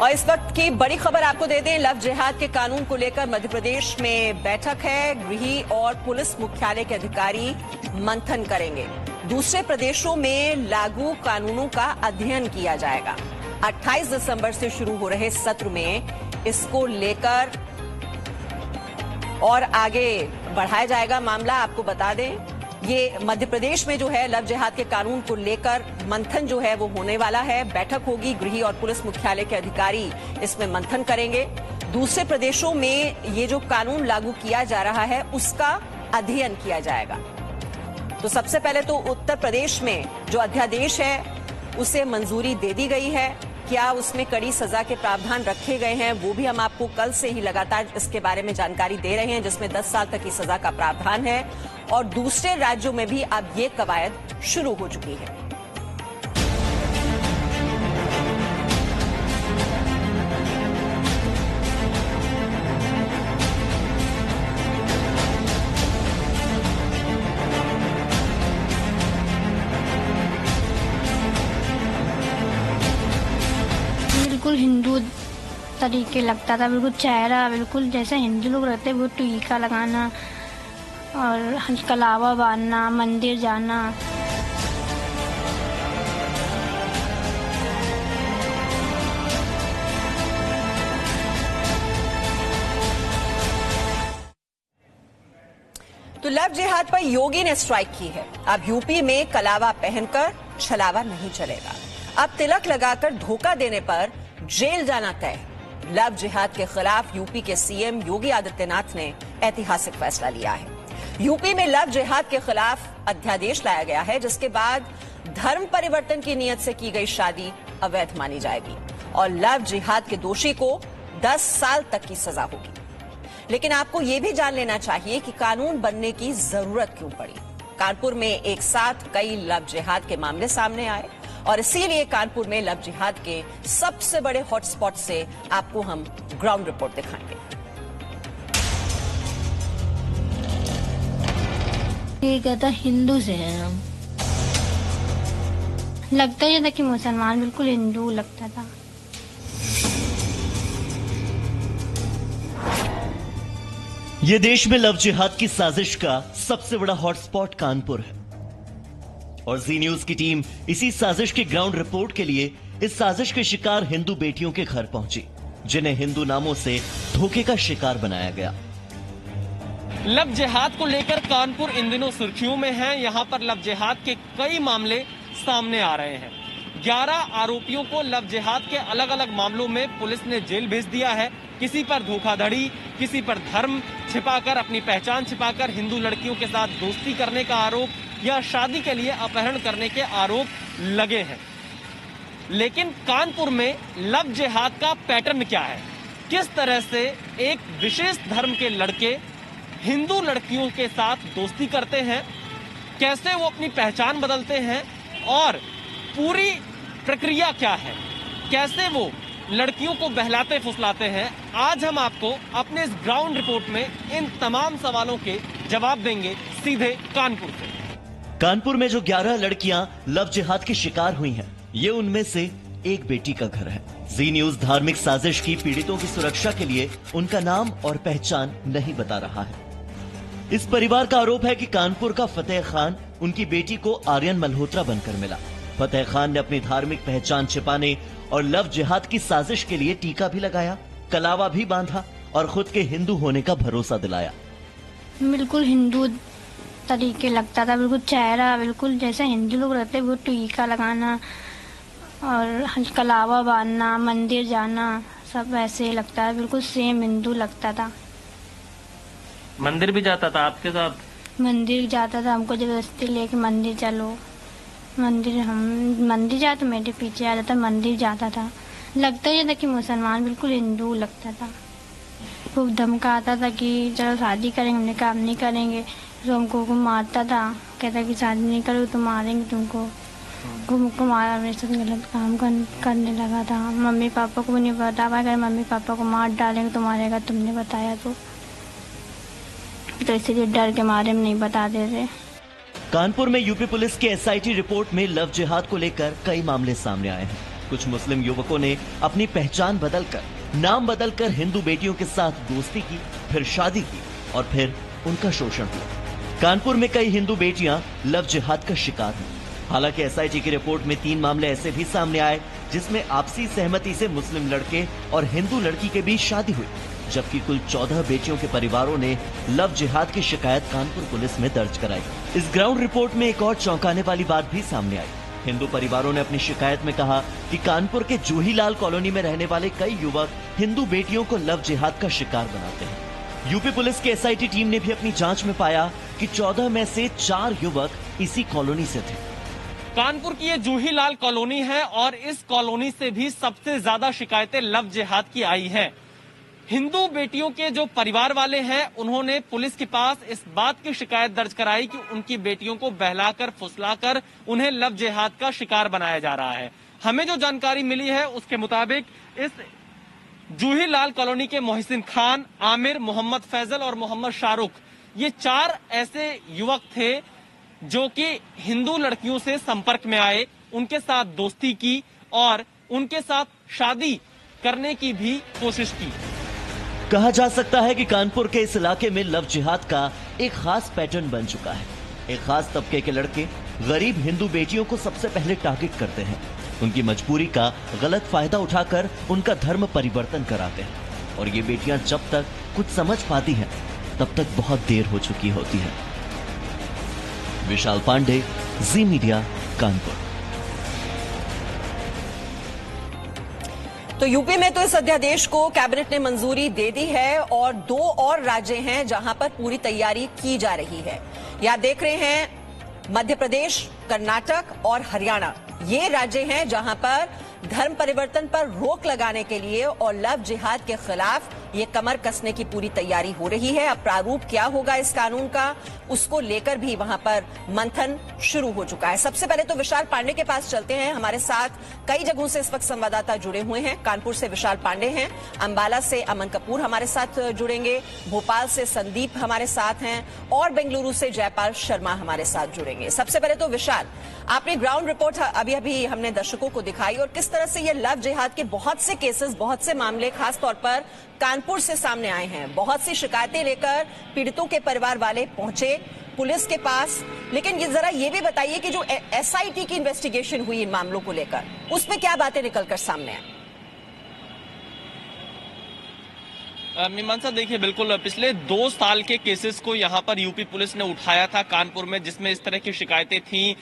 और इस वक्त की बड़ी खबर आपको दे दें, लव जिहाद के कानून को लेकर मध्य प्रदेश में बैठक है। गृह और पुलिस मुख्यालय के अधिकारी मंथन करेंगे। दूसरे प्रदेशों में लागू कानूनों का अध्ययन किया जाएगा। 28 दिसंबर से शुरू हो रहे सत्र में इसको लेकर और आगे बढ़ाया जाएगा मामला। आपको बता दें, ये मध्य प्रदेश में जो है लव जिहाद के कानून को लेकर मंथन जो है वो होने वाला है। बैठक होगी, गृह और पुलिस मुख्यालय के अधिकारी इसमें मंथन करेंगे। दूसरे प्रदेशों में ये जो कानून लागू किया जा रहा है उसका अध्ययन किया जाएगा। तो सबसे पहले तो उत्तर प्रदेश में जो अध्यादेश है उसे मंजूरी दे दी गई है। क्या उसमें कड़ी सजा के प्रावधान रखे गए हैं वो भी हम आपको कल से ही लगातार इसके बारे में जानकारी दे रहे हैं, जिसमें 10 साल तक की सजा का प्रावधान है। और दूसरे राज्यों में भी अब ये कवायद शुरू हो चुकी है। बिल्कुल हिंदू तरीके लगता था, बिल्कुल चेहरा बिल्कुल जैसे हिंदू लोग रहते हैं, वो टीका लगाना और कलावा बांधना, मंदिर जाना। तो लव जिहाद पर योगी ने स्ट्राइक की है। अब यूपी में कलावा पहनकर छलावा नहीं चलेगा। अब तिलक लगाकर धोखा देने पर जेल जाना तय। लव जिहाद के खिलाफ यूपी के सीएम योगी आदित्यनाथ ने ऐतिहासिक फैसला लिया है। यूपी में लव जिहाद के खिलाफ अध्यादेश लाया गया है, जिसके बाद धर्म परिवर्तन की नीयत से की गई शादी अवैध मानी जाएगी और लव जिहाद के दोषी को 10 साल तक की सजा होगी। लेकिन आपको यह भी जान लेना चाहिए कि कानून बनने की जरूरत क्यों पड़ी। कानपुर में एक साथ कई लव जिहाद के मामले सामने आए और इसीलिए कानपुर में लव जिहाद के सबसे बड़े हॉटस्पॉट से आपको हम ग्राउंड रिपोर्ट दिखाएंगे। ये कहता हिंदू से है, हम लगता ही था कि मुसलमान, बिल्कुल हिंदू लगता था। ये देश में लव जिहाद की साजिश का सबसे बड़ा हॉटस्पॉट कानपुर है और जी न्यूज की टीम इसी साजिश की ग्राउंड रिपोर्ट के लिए इस साजिश के शिकार हिंदू बेटियों के घर पहुंची, जिन्हें हिंदू नामों से धोखे का शिकार बनाया गया। लव जिहाद को लेकर कानपुर इन दिनों सुर्खियों में है। यहाँ पर लव जिहाद के कई मामले सामने आ रहे हैं। 11 आरोपियों को लव जिहाद के अलग अलग मामलों में पुलिस ने जेल भेज दिया है। किसी पर धोखाधड़ी, किसी पर धर्म छिपाकर, अपनी पहचान छिपाकर हिंदू लड़कियों के साथ दोस्ती करने का आरोप या शादी के लिए अपहरण करने के आरोप लगे हैं। लेकिन कानपुर में लव जिहाद का पैटर्न क्या है? किस तरह से एक विशेष धर्म के लड़के हिंदू लड़कियों के साथ दोस्ती करते हैं, कैसे वो अपनी पहचान बदलते हैं और पूरी प्रक्रिया क्या है, कैसे वो लड़कियों को बहलाते फुसलाते हैं, आज हम आपको अपने इस ग्राउंड रिपोर्ट में इन तमाम सवालों के जवाब देंगे सीधे कानपुर से। कानपुर में जो 11 लड़कियां लव जिहाद की शिकार हुई हैं, ये उनमें से एक बेटी का घर है। जी न्यूज धार्मिक साजिश की पीड़ितों की सुरक्षा के लिए उनका नाम और पहचान नहीं बता रहा है। इस परिवार का आरोप है कि कानपुर का फतेह खान उनकी बेटी को आर्यन मल्होत्रा बनकर मिला। फतेह खान ने अपनी धार्मिक पहचान छिपाने और लव जिहाद की साजिश के लिए टीका भी लगाया, कलावा भी बांधा और खुद के हिंदू होने का भरोसा दिलाया। बिल्कुल हिंदू तरीके लगता था, बिल्कुल चेहरा बिल्कुल जैसे हिंदू लोग रहते हैं, वो टीका लगाना और कलावा बांधना, मंदिर जाना, सब ऐसे लगता है, बिल्कुल सेम हिंदू लगता था। मंदिर भी जाता था आपके साथ? मंदिर जाता था, हमको जबरदस्ती लेके मंदिर चलो, हम मंदिर जाते, मेरे पीछे आ जाता, मंदिर जाता था। लगता ही था कि मुसलमान, बिल्कुल हिंदू लगता था। खूब धमकाता था कि चलो शादी करेंगे, हमने काम नहीं करेंगे, तो हमको मारता था, कहता कि शादी नहीं करोगे तो मारेंगे तुमको। मुझको मारा, मेरे साथ गलत काम करने लगा था। मम्मी पापा को भी नहीं बता पाया, अगर मम्मी पापा को मार डालेंगे तो मारेगा, तुमने बताया तो इसलिए डर के मारे में नहीं बताते थे। कानपुर में यूपी पुलिस की एसआईटी रिपोर्ट में लव जिहाद को लेकर कई मामले सामने आए हैं। कुछ मुस्लिम युवकों ने अपनी पहचान बदलकर, नाम बदलकर हिंदू बेटियों के साथ दोस्ती की, फिर शादी की और फिर उनका शोषण हुआ। कानपुर में कई हिंदू बेटियां लव जिहाद का शिकार हुई। हालांकि एसआईटी की रिपोर्ट में 3 मामले ऐसे भी सामने आए जिसमें आपसी सहमति से मुस्लिम लड़के और हिंदू लड़की के बीच शादी हुई, जबकि कुल 14 बेटियों के परिवारों ने लव जिहाद की शिकायत कानपुर पुलिस में दर्ज कराई। इस ग्राउंड रिपोर्ट में एक और चौंकाने वाली बात भी सामने आई। हिंदू परिवारों ने अपनी शिकायत में कहा कि कानपुर के जूहीलाल कॉलोनी में रहने वाले कई युवक हिंदू बेटियों को लव जिहाद का शिकार बनाते हैं। यूपी पुलिस की एसआईटी टीम ने भी अपनी जांच में पाया कि 14 में से 4 युवक इसी कॉलोनी से थे। कानपुर की ये जूहीलाल कॉलोनी है और इस कॉलोनी से भी सबसे ज्यादा शिकायतें लव जिहाद की आई हैं। हिंदू बेटियों के जो परिवार वाले हैं उन्होंने पुलिस के पास इस बात की शिकायत दर्ज कराई कि उनकी बेटियों को बहलाकर फुसलाकर उन्हें लव जिहाद का शिकार बनाया जा रहा है। हमें जो जानकारी मिली है उसके मुताबिक इस जूहीलाल कॉलोनी के मोहसिन खान, आमिर, मोहम्मद फैजल और मोहम्मद शाहरुख, ये 4 ऐसे युवक थे जो कि हिंदू लड़कियों से संपर्क में आए, उनके साथ दोस्ती की और उनके साथ शादी करने की भी कोशिश की। कहा जा सकता है कि कानपुर के इस इलाके में लव जिहाद का एक खास पैटर्न बन चुका है। एक खास तबके के लड़के गरीब हिंदू बेटियों को सबसे पहले टारगेट करते हैं, उनकी मजबूरी का गलत फायदा उठाकर उनका धर्म परिवर्तन कराते हैं और ये बेटियां जब तक कुछ समझ पाती हैं तब तक बहुत देर हो चुकी होती है। विशाल पांडे, जी मीडिया, कानपुर। तो यूपी में तो इस अध्यादेश को कैबिनेट ने मंजूरी दे दी है और 2 और राज्य हैं जहां पर पूरी तैयारी की जा रही है। यहां देख रहे हैं मध्य प्रदेश, कर्नाटक और हरियाणा, ये राज्य हैं जहां पर धर्म परिवर्तन पर रोक लगाने के लिए और लव जिहाद के खिलाफ ये कमर कसने की पूरी तैयारी हो रही है। अब प्रारूप क्या होगा इस कानून का, उसको लेकर भी वहां पर मंथन शुरू हो चुका है। सबसे पहले तो विशाल पांडे के पास चलते हैं। हमारे साथ कई जगहों से इस वक्त संवाददाता जुड़े हुए हैं। कानपुर से विशाल पांडे हैं, अंबाला से अमन कपूर हमारे साथ जुड़ेंगे, भोपाल से संदीप हमारे साथ हैं और बेंगलुरु से जयपाल शर्मा हमारे साथ जुड़ेंगे। सबसे पहले तो विशाल, आपने ग्राउंड रिपोर्ट अभी हमने दर्शकों को दिखाई और किस तरह से ये लव जिहाद के बहुत से केसेस, बहुत से मामले खास तौर पर कानपुर से सामने आए हैं। बहुत सी शिकायतें लेकर पीड़ितों के परिवार वाले पहुंचे पुलिस के पास, लेकिन ये जरा ये भी बताइए कि जो एसआईटी की इन्वेस्टिगेशन हुई इन मामलों को लेकर, उसमें क्या बातें निकलकर सामने आई? मीमांसा, देखिए बिल्कुल पिछले 2 साल के केसेस को यहाँ पर यूपी पुलिस ने उठाया था कानपुर में, जिसमें इस तरह की शिकायतें थीं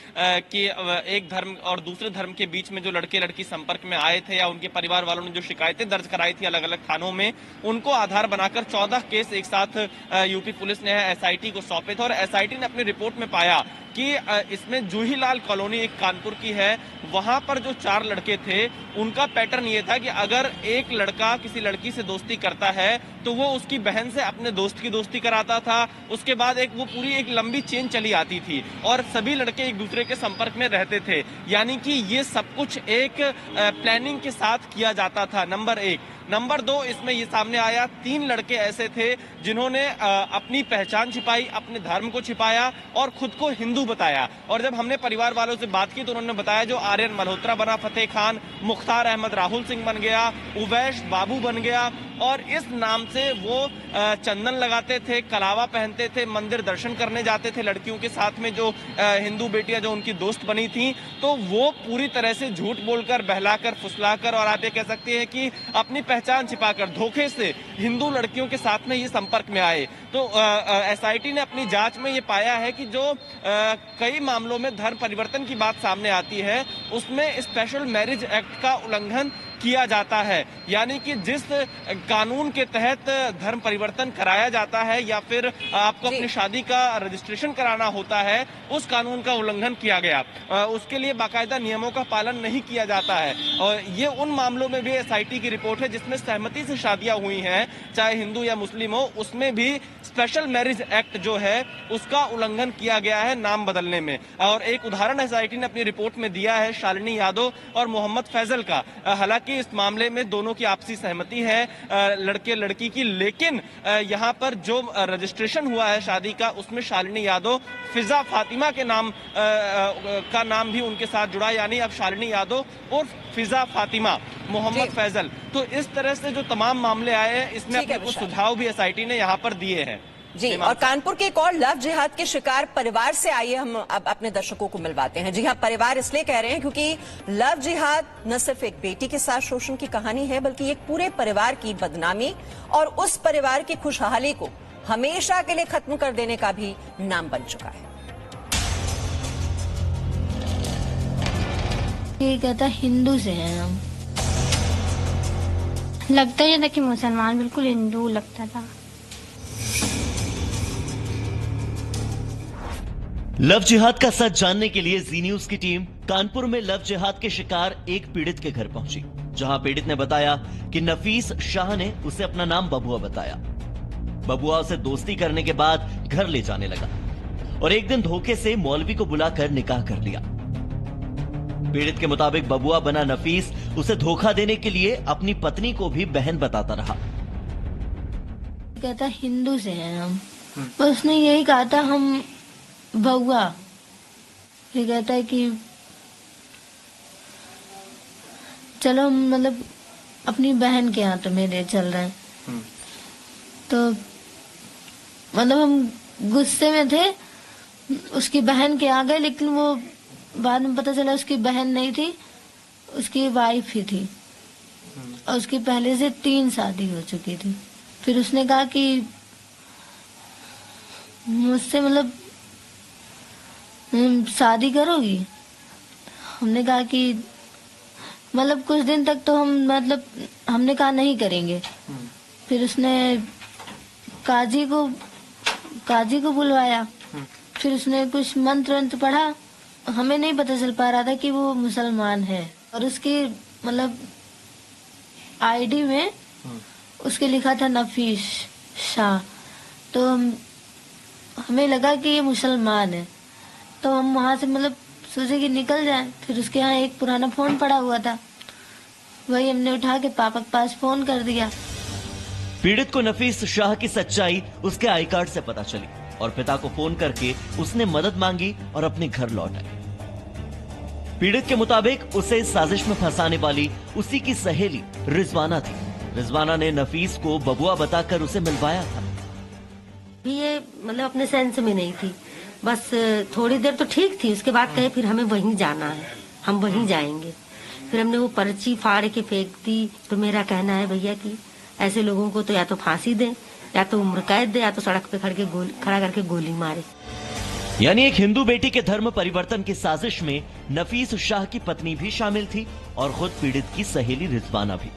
कि एक धर्म और दूसरे धर्म के बीच में जो लड़के लड़की संपर्क में आए थे या उनके परिवार वालों ने जो शिकायतें दर्ज कराई थी अलग अलग थानों में, उनको आधार बनाकर 14 केस एक साथ यूपी पुलिस ने एसआईटी को सौंपे थे और एसआईटी ने अपनी रिपोर्ट में पाया कि इसमें जूहीलाल कॉलोनी एक कानपुर की है, वहां पर जो 4 लड़के थे उनका पैटर्न ये था कि अगर एक लड़का किसी लड़की से दोस्ती करता है तो वो उसकी बहन से अपने दोस्त की दोस्ती कराता था। उसके बाद वो पूरी एक लंबी चेन चली आती थी और सभी लड़के एक दूसरे के संपर्क में रहते थे, यानी कि ये सब कुछ एक प्लानिंग के साथ किया जाता था। नंबर 1। नंबर 2, इसमें ये सामने आया 3 लड़के ऐसे थे जिन्होंने अपनी पहचान छिपाई, अपने धर्म को छिपाया और खुद को हिंदू बताया। और जब हमने परिवार वालों से बात की तो उन्होंने बताया जो आर्यन मल्होत्रा बना फतेह खान, मुख्तार अहमद राहुल सिंह बन गया, उवैश बाबू बन गया और इस नाम से वो चंदन लगाते थे, कलावा पहनते थे, मंदिर दर्शन करने जाते थे लड़कियों के साथ में जो हिंदू बेटियां जो उनकी दोस्त बनी थी। तो वो पूरी तरह से झूठ बोलकर, बहलाकर, फुसलाकर और आप ये कह सकते हैं कि अपनी पहचान छिपाकर धोखे से हिंदू लड़कियों के साथ में ये संपर्क में आए। तो एसआईटी ने अपनी जांच में ये पाया है कि जो कई मामलों में धर्म परिवर्तन की बात सामने आती है उसमें स्पेशल मैरिज एक्ट का उल्लंघन किया जाता है, यानी कि जिस कानून के तहत धर्म परिवर्तन कराया जाता है या फिर आपको अपनी शादी का रजिस्ट्रेशन कराना होता है उस कानून का उल्लंघन किया गया, उसके लिए बाकायदा नियमों का पालन नहीं किया जाता है। और ये उन मामलों में भी एसआईटी की रिपोर्ट है जिसमें सहमति से शादियां हुई हैं, चाहे हिंदू या मुस्लिम हो, उसमें भी स्पेशल मैरिज एक्ट जो है उसका उल्लंघन किया गया है नाम बदलने में। और एक उदाहरण एसआईटी ने अपनी रिपोर्ट में दिया है शालिनी यादव और मोहम्मद फैजल का। हालांकि हालांकि इस मामले में दोनों की आपसी सहमति है लड़के लड़की की, लेकिन यहाँ पर जो रजिस्ट्रेशन हुआ है शादी का उसमें शालिनी यादव फिजा फातिमा के नाम का नाम भी उनके साथ जुड़ा, यानी अब शालिनी यादव और फिजा फातिमा मोहम्मद फैजल। तो इस तरह से जो तमाम मामले आए हैं इसमें अपने कुछ सुझाव भी एसआईटी ने यहाँ पर दिए हैं। जी, और कानपुर के एक और लव जिहाद के शिकार परिवार से आइए हम अब अपने दर्शकों को मिलवाते हैं। जी हाँ, परिवार इसलिए कह रहे हैं क्योंकि लव जिहाद न सिर्फ एक बेटी के साथ शोषण की कहानी है बल्कि एक पूरे परिवार की बदनामी और उस परिवार की खुशहाली को हमेशा के लिए खत्म कर देने का भी नाम बन चुका है। ये कहता हिंदू से हैं हम, लगता ही था कि मुसलमान, बिल्कुल हिंदू लगता था। लव जिहाद का सच जानने के लिए जी न्यूज की टीम कानपुर में लव जिहाद के शिकार एक पीड़ित के घर पहुंची, जहां पीड़ित ने बताया कि नफीस शाह ने उसे अपना नाम बबुआ बताया। बबुआ उसे दोस्ती करने के बाद घर ले जाने लगा और एक दिन धोखे से मौलवी को बुलाकर निकाह कर लिया। पीड़ित के मुताबिक बबुआ बना नफीस उसे धोखा देने के लिए अपनी पत्नी को भी बहन बताता रहा। कहता हिंदू से हैं हम, उसने यही कहा था हम बउआ। ये कहता है कि चलो हम मतलब अपनी बहन के यहाँ तुम्हें ले चल रहे हैं। तो मतलब हम गुस्से में थे, उसकी बहन के आ गए, लेकिन वो बाद में पता चला उसकी बहन नहीं थी, उसकी वाइफ ही थी और उसकी पहले से 3 शादी हो चुकी थी। फिर उसने कहा कि मुझसे मतलब शादी करोगी? हमने कहा कि मतलब कुछ दिन तक तो हम मतलब हमने कहा नहीं करेंगे। फिर उसने काजी को बुलवाया, फिर उसने कुछ मंत्र पढ़ा, हमें नहीं पता चल पा रहा था कि वो मुसलमान है। और उसकी मतलब आईडी में उसके लिखा था नफीस शाह, तो हमें लगा कि ये मुसलमान है। तो हम वहाँ से मतलब सोचे कि निकल जाए। फिर उसके यहाँ एक पुराना फोन पड़ा हुआ था, वही हमने उठा के पापा के पास फोन कर दिया। पीड़ित को नफीस शाह की सच्चाई उसके आई कार्ड से पता चली और पिता को फोन करके उसने मदद मांगी और अपने घर लौट आई। पीड़ित के मुताबिक उसे इस साजिश में फंसाने वाली उसी की सहेली रिजवाना थी। रिजवाना ने नफीस को बबुआ बताकर उसे मिलवाया था। ये मतलब अपने सेंस में नहीं थी, बस थोड़ी देर तो ठीक थी, उसके बाद कहे फिर हमें वहीं जाना है, हम वहीं जाएंगे। फिर हमने वो पर्ची फाड़ के फेंक दी। तो मेरा कहना है भैया कि ऐसे लोगों को तो या तो फांसी दें, या तो उम्र कैद दे, या तो सड़क पे खड़ा करके गोली मारे। यानी एक हिंदू बेटी के धर्म परिवर्तन की साजिश में नफीस शाह की पत्नी भी शामिल थी और खुद पीड़ित की सहेली रिजवाना भी।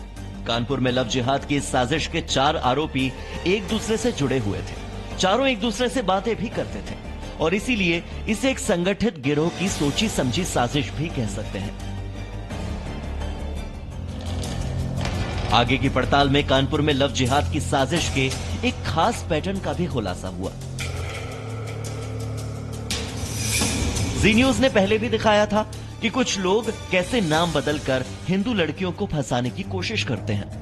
कानपुर में लव जिहाद की इस साजिश के 4 आरोपी एक दूसरे से जुड़े हुए थे। चारों एक दूसरे से बातें भी करते थे और इसीलिए इसे एक संगठित गिरोह की सोची समझी साजिश भी कह सकते हैं। आगे की पड़ताल में कानपुर में लव जिहाद की साजिश के एक खास पैटर्न का भी खुलासा हुआ। जी न्यूज ने पहले भी दिखाया था कि कुछ लोग कैसे नाम बदलकर हिंदू लड़कियों को फंसाने की कोशिश करते हैं।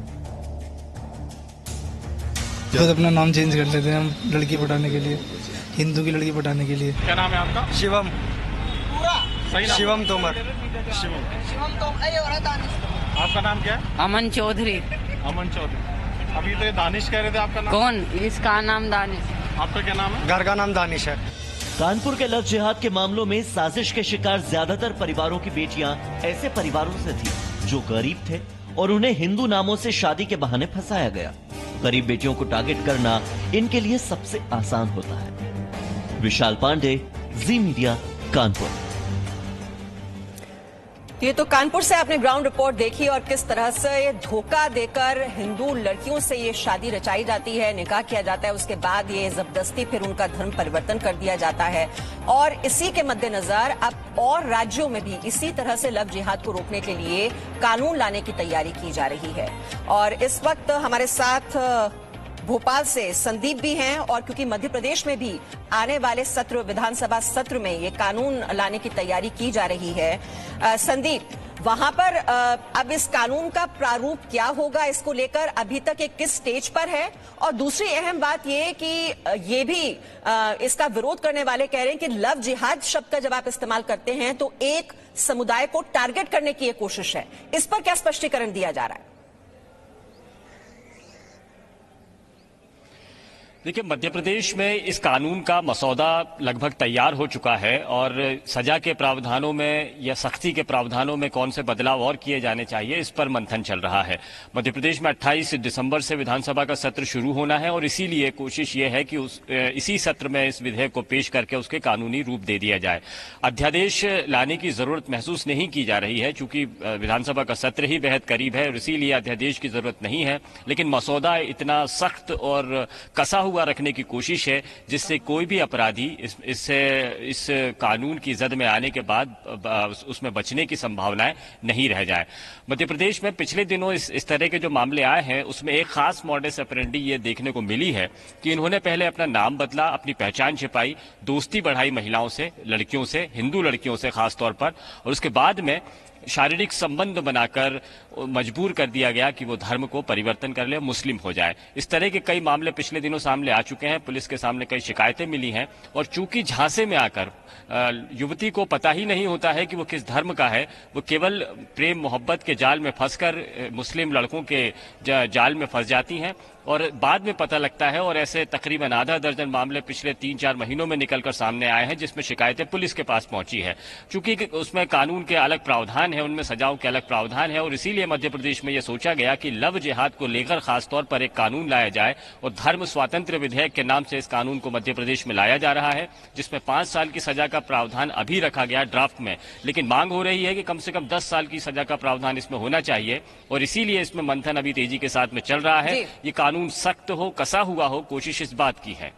खुद अपना नाम चेंज कर लेते हैं हम लड़की पटाने के लिए, हिंदू की लड़की पटाने के लिए। क्या नाम है आपका? शिवम। सही नाम? शिवम तोमर। शिवम आपका नाम क्या है? अमन चौधरी। अमन चौधरी। अभी तो ये दानिश कह रहे थे, आपका नाम? कौन? इसका नाम दानिश। आपका क्या नाम है? घर का नाम दानिश है। कानपुर के लव जिहाद के मामलों में साजिश के शिकार ज्यादातर परिवारों की बेटियां ऐसे परिवारों से थी जो गरीब थे और उन्हें हिंदू नामों से शादी के बहाने फंसाया गया। गरीब बेटियों को टारगेट करना इनके लिए सबसे आसान होता है। विशाल पांडे, जी मीडिया, कानपुर। ये तो कानपुर से आपने ग्राउंड रिपोर्ट देखी और किस तरह से ये धोखा देकर हिंदू लड़कियों से ये शादी रचाई जाती है, निकाह किया जाता है, उसके बाद ये जबरदस्ती फिर उनका धर्म परिवर्तन कर दिया जाता है। और इसी के मद्देनजर अब और राज्यों में भी इसी तरह से लव जिहाद को रोकने के लिए कानून लाने की तैयारी की जा रही है। और इस वक्त हमारे साथ भोपाल से संदीप भी हैं और क्योंकि मध्य प्रदेश में भी आने वाले सत्र, विधानसभा सत्र में ये कानून लाने की तैयारी की जा रही है। संदीप, वहां पर अब इस कानून का प्रारूप क्या होगा, इसको लेकर अभी तक ये किस स्टेज पर है? और दूसरी अहम बात ये कि ये भी इसका विरोध करने वाले कह रहे हैं कि लव जिहाद शब्द का जब आप इस्तेमाल करते हैं तो एक समुदाय को टारगेट करने की ये कोशिश है। इस पर क्या स्पष्टीकरण दिया जा रहा है? देखिए, मध्य प्रदेश में इस कानून का मसौदा लगभग तैयार हो चुका है और सजा के प्रावधानों में या सख्ती के प्रावधानों में कौन से बदलाव और किए जाने चाहिए, इस पर मंथन चल रहा है। मध्य प्रदेश में 28 दिसंबर से विधानसभा का सत्र शुरू होना है और इसीलिए कोशिश ये है कि इसी सत्र में इस विधेयक को पेश करके उसके कानूनी रूप दे दिया जाए। अध्यादेश लाने की जरूरत महसूस नहीं की जा रही है, चूंकि विधानसभा का सत्र ही बेहद करीब है और इसीलिए अध्यादेश की जरूरत नहीं है। लेकिन मसौदा इतना सख्त और कसा हुआ रखने की कोशिश है जिससे कोई भी अपराधी इस कानून की जद में आने के बाद उसमें बचने की संभावनाएं नहीं रह जाए। मध्य प्रदेश में पिछले दिनों इस तरह के जो मामले आए हैं उसमें एक खास मॉडस ऑपरेंडी ये देखने को मिली है कि इन्होंने पहले अपना नाम बदला, अपनी पहचान छिपाई, दोस्ती बढ़ाई महिलाओं से, लड़कियों से, हिंदू लड़कियों से खासतौर पर, और उसके बाद में शारीरिक संबंध बनाकर मजबूर कर दिया गया कि वो धर्म को परिवर्तन कर ले, मुस्लिम हो जाए। इस तरह के कई मामले पिछले दिनों सामने आ चुके हैं। पुलिस के सामने कई शिकायतें मिली हैं और चूंकि झांसे में आकर युवती को पता ही नहीं होता है कि वो किस धर्म का है, वो केवल प्रेम मोहब्बत के जाल में फंसकर मुस्लिम लड़कों के जाल में फंस जाती हैं और बाद में पता लगता है। और ऐसे तकरीबन आधा दर्जन मामले पिछले 3-4 महीनों में निकलकर सामने आए हैं जिसमें शिकायतें पुलिस के पास पहुंची है। चूंकि उसमें कानून के अलग प्रावधान है, उनमें सजाओं के अलग प्रावधान है और इसीलिए मध्य प्रदेश में यह सोचा गया कि लव जिहाद को लेकर खासतौर पर एक कानून लाया जाए और धर्म स्वातंत्र्य विधेयक के नाम से इस कानून को मध्य प्रदेश में लाया जा रहा है, जिसमें 5 साल की सजा का प्रावधान अभी रखा गया ड्राफ्ट में। लेकिन मांग हो रही है कि कम से कम 10 साल की सजा का प्रावधान इसमें होना चाहिए और इसीलिए इसमें मंथन अभी तेजी के साथ में चल रहा है। ये कानून सख्त हो, कसा हुआ हो, कोशिश इस बात की है।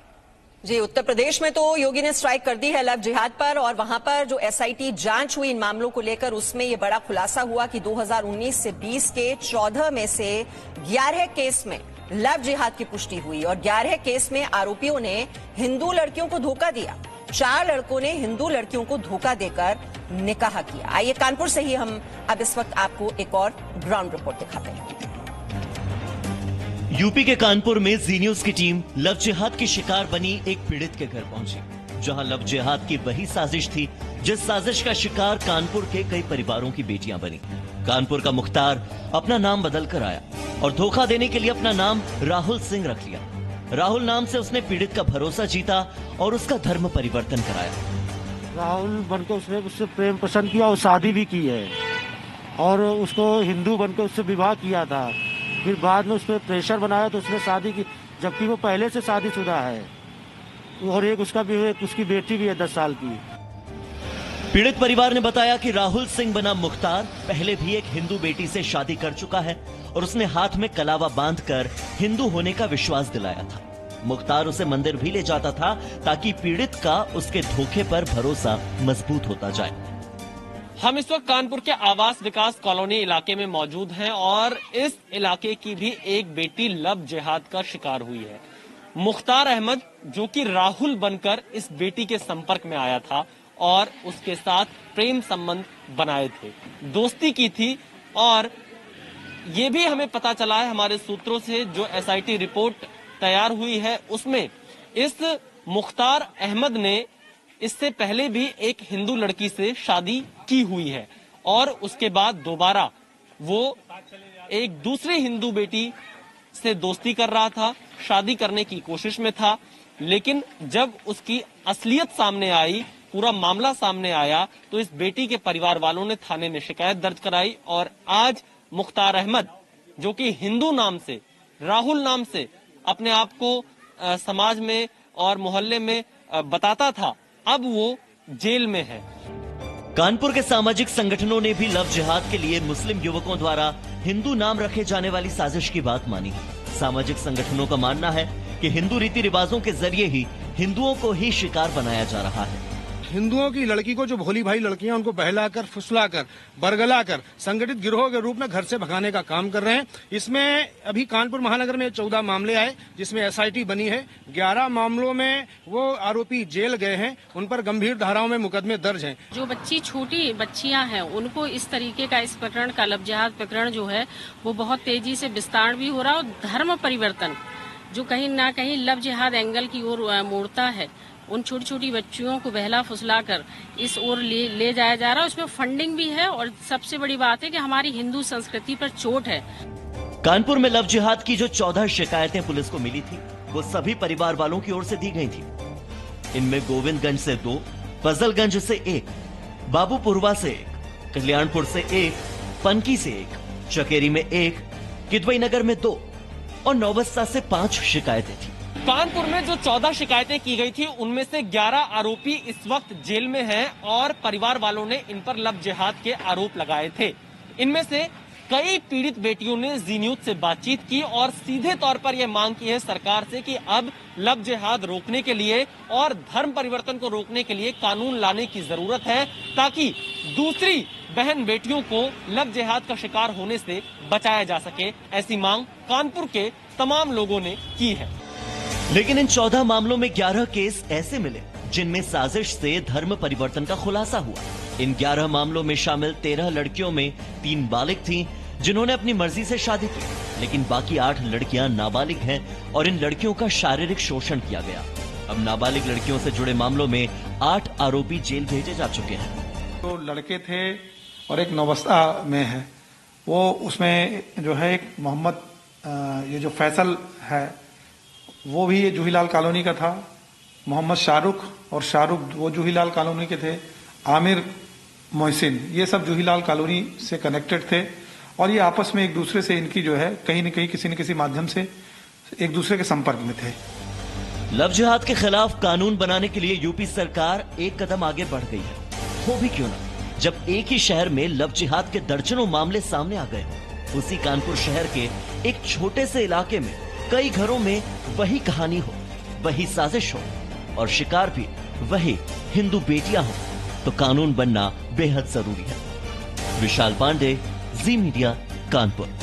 जी, उत्तर प्रदेश में तो योगी ने स्ट्राइक कर दी है लव जिहाद पर और वहां पर जो एसआईटी जांच हुई इन मामलों को लेकर उसमें यह बड़ा खुलासा हुआ कि 2019 से 20 के 14 में से 11 केस में लव जिहाद की पुष्टि हुई और 11 केस में आरोपियों ने हिंदू लड़कियों को धोखा दिया। 4 लड़कों ने हिंदू लड़कियों को धोखा देकर निकाह किया। आइए कानपुर से ही हम अब इस वक्त आपको एक और ग्राउंड रिपोर्ट दिखाते हैं। यूपी के कानपुर में जी न्यूज की टीम लव जिहाद की शिकार बनी एक पीड़ित के घर पहुंची, जहां लव जिहाद की वही साजिश थी जिस साजिश का शिकार कानपुर के कई परिवारों की बेटियां बनी। कानपुर का मुख्तार अपना नाम बदल कर आया और धोखा देने के लिए अपना नाम राहुल सिंह रख लिया। राहुल नाम से उसने पीड़ित का भरोसा जीता और उसका धर्म परिवर्तन कराया। राहुल बनकर उसने उससे प्रेम पसंद किया और शादी भी की है और उसको हिंदू बनकर उससे विवाह किया था। फिर बाद में उस पर प्रेशर बनाया तो उसने शादी की, जबकि वो पहले से शादीशुदा है और एक उसकी बेटी भी है 10 साल की। पीड़ित परिवार ने बताया कि राहुल सिंह बना मुख्तार पहले भी एक हिंदू बेटी से शादी कर चुका है और उसने हाथ में कलावा बांधकर हिंदू होने का विश्वास दिलाया था। मुख्तार उसे मंदिर भी ले जाता था ताकि पीड़ित का उसके धोखे पर भरोसा मजबूत होता जाए। हम इस वक्त कानपुर के आवास विकास कॉलोनी इलाके में मौजूद हैं और इस इलाके की भी एक बेटी लव जिहाद का शिकार हुई है। मुख्तार अहमद जो कि राहुल बनकर इस बेटी के संपर्क में आया था और उसके साथ प्रेम संबंध बनाए थे, दोस्ती की थी और ये भी हमें पता चला है हमारे सूत्रों से, जो एसआईटी रिपोर्ट तैयार हुई है उसमें इस मुख्तार अहमद ने इससे पहले भी एक हिंदू लड़की से शादी की हुई है और उसके बाद दोबारा वो एक दूसरी हिंदू बेटी से दोस्ती कर रहा था, शादी करने की कोशिश में था। लेकिन जब उसकी असलियत सामने आई, पूरा मामला सामने आया, तो इस बेटी के परिवार वालों ने थाने में शिकायत दर्ज कराई और आज मुख्तार अहमद जो कि हिंदू नाम से, राहुल नाम से अपने आप को समाज में और मोहल्ले में बताता था, अब वो जेल में है। कानपुर के सामाजिक संगठनों ने भी लव जिहाद के लिए मुस्लिम युवकों द्वारा हिंदू नाम रखे जाने वाली साजिश की बात मानी। सामाजिक संगठनों का मानना है कि हिंदू रीति रिवाजों के जरिए ही हिंदुओं को ही शिकार बनाया जा रहा है। हिंदुओं की लड़की को, जो भोली भाई लड़कियां, उनको बहलाकर, फुसलाकर, बरगलाकर संगठित गिरोह के रूप में घर से भगाने का काम कर रहे हैं। इसमें अभी कानपुर महानगर में 14 मामले आए, जिसमें एसआईटी बनी है। 11 मामलों में वो आरोपी जेल गए हैं, उन पर गंभीर धाराओं में मुकदमे दर्ज हैं। जो छोटी बच्चियां हैं उनको इस तरीके का, इस प्रकरण का, लव जिहाद प्रकरण जो है वो बहुत तेजी से विस्तार भी हो रहा है, और धर्म परिवर्तन जो कहीं ना कहीं लव जिहाद एंगल की ओर मोड़ता है, उन छोटी छोटी बच्चियों को बहला फुसला कर इस ओर ले जाया जा रहा है। उसमें फंडिंग भी है, और सबसे बड़ी बात है कि हमारी हिंदू संस्कृति पर चोट है। कानपुर में लव जिहाद की जो 14 शिकायतें पुलिस को मिली थी, वो सभी परिवार वालों की ओर से दी गई थी। इनमें गोविंदगंज से 2, फजलगंज से 1, बाबूपुरवा से 1, कल्याणपुर से 1, पनकी से 1, चकेरी में 1, किदवई नगर में 2 और नौबस्ता से 5 शिकायतें थी। कानपुर में जो 14 शिकायतें की गई थी, उनमें से 11 आरोपी इस वक्त जेल में हैं और परिवार वालों ने इन पर लव जिहाद के आरोप लगाए थे। इनमें से कई पीड़ित बेटियों ने जी न्यूज से बातचीत की और सीधे तौर पर यह मांग की है सरकार से कि अब लव जिहाद रोकने के लिए और धर्म परिवर्तन को रोकने के लिए कानून लाने की जरूरत है, ताकि दूसरी बहन बेटियों को लव जिहाद का शिकार होने से बचाया जा सके। ऐसी मांग कानपुर के तमाम लोगों ने की है। लेकिन इन 14 मामलों में 11 केस ऐसे मिले जिनमें साजिश से धर्म परिवर्तन का खुलासा हुआ। इन 11 मामलों में शामिल 13 लड़कियों में 3 बालिग थीं, जिन्होंने अपनी मर्जी से शादी की, लेकिन बाकी 8 लड़कियां नाबालिग हैं और इन लड़कियों का शारीरिक शोषण किया गया। अब नाबालिग लड़कियों से जुड़े मामलों में 8 आरोपी जेल भेजे जा चुके हैं। तो लड़के थे और एक नौबस्ता में है, वो उसमें जो है एक मोहम्मद, ये जो फैसल है वो भी ये जूहीलाल कॉलोनी का था। मोहम्मद शाहरुख और शाहरुख वो जूहीलाल कॉलोनी के थे। आमिर मोहसिन ये सब जूहीलाल कॉलोनी से कनेक्टेड थे, और ये आपस में एक दूसरे से इनकी जो है कहीं न कहीं किसी न किसी माध्यम से एक दूसरे के संपर्क में थे। लव जिहाद के खिलाफ कानून बनाने के लिए यूपी सरकार एक कदम आगे बढ़ गई है। हो भी क्यों ना, जब एक ही शहर में लव जिहाद के दर्जनों मामले सामने आ गए, उसी कानपुर शहर के एक छोटे से इलाके में कई घरों में वही कहानी हो, वही साजिश हो और शिकार भी वही हिंदू बेटियां हो, तो कानून बनना बेहद जरूरी है। विशाल पांडे, जी मीडिया, कानपुर।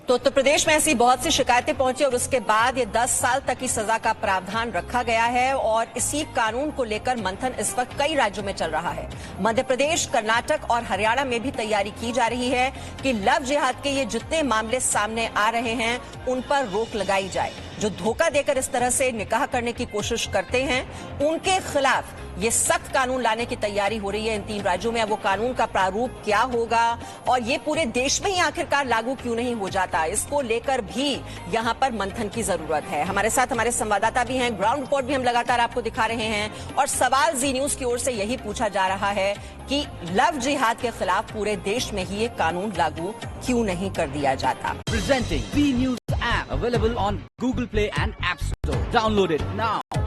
तो उत्तर प्रदेश में ऐसी बहुत सी शिकायतें पहुंची और उसके बाद ये 10 साल तक की सजा का प्रावधान रखा गया है, और इसी कानून को लेकर मंथन इस वक्त कई राज्यों में चल रहा है। मध्य प्रदेश, कर्नाटक और हरियाणा में भी तैयारी की जा रही है कि लव जिहाद के ये जितने मामले सामने आ रहे हैं उन पर रोक लगाई जाए। जो धोखा देकर इस तरह से निकाह करने की कोशिश करते हैं, उनके खिलाफ ये सख्त कानून लाने की तैयारी हो रही है इन 3 राज्यों में। अब वो कानून का प्रारूप क्या होगा और ये पूरे देश में ही आखिरकार लागू क्यों नहीं हो जाता, इसको लेकर भी यहाँ पर मंथन की जरूरत है। हमारे साथ हमारे संवाददाता भी हैं, ग्राउंड रिपोर्ट भी हम लगातार आपको दिखा रहे हैं, और सवाल जी न्यूज की ओर से यही पूछा जा रहा है कि लव जिहाद के खिलाफ पूरे देश में ही ये कानून लागू क्यों नहीं कर दिया जाता। Presenting B News app available on Google Play and App Store. Download it now.